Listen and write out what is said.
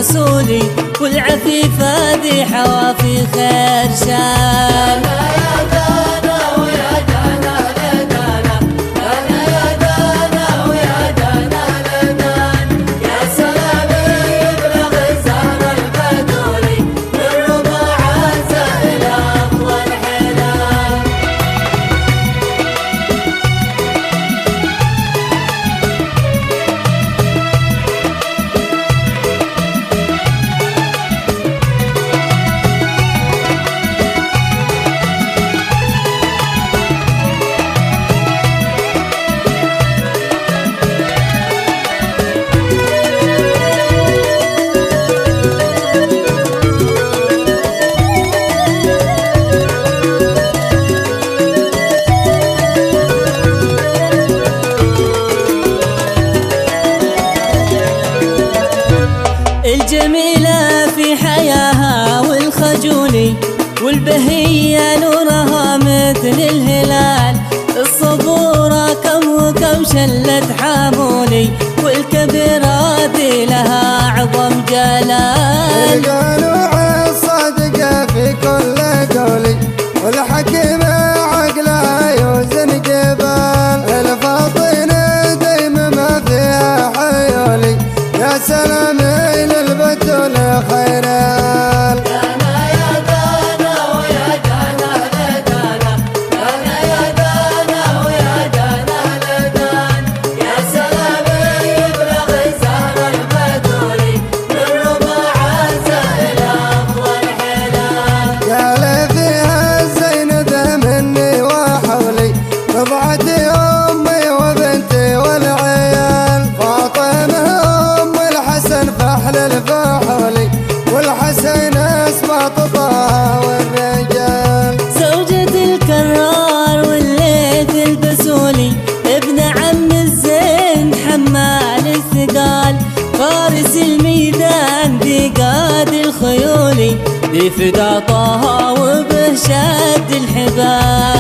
البسولي، والعفيفة ذي حوافي خير شان. الجميلة في حياها والخجولي، والبهية نورها مثل الهلال، الصبورة كم وكم شلت حامولي، والكبيرات لها عظم جلال. القنوع الصادقة في كل قولي، والحكيمة عقلها يوزن جبال، الفاطن دايما ما فيها حيولي، يا سلام البتول خيرال. دانا يا دانا ويا دانا لدانا، دانا يا دانا ويا دانا لدان، يا سلام يبلغ زهر البتولي، من ربع زائل أفضل حلال. قال فيها الزين ذا مني وحولي، رضعتي أمي وبنتي والعيال، فاطمة فحل الفحولي، والحسين اسباط طه والرجال. زوجة الكرار والليث البسولي، ابن عم الزين حمال الثقال، فارس الميدان ذي قاد الخيولي، ذي فدا طه وبه شد الحبال.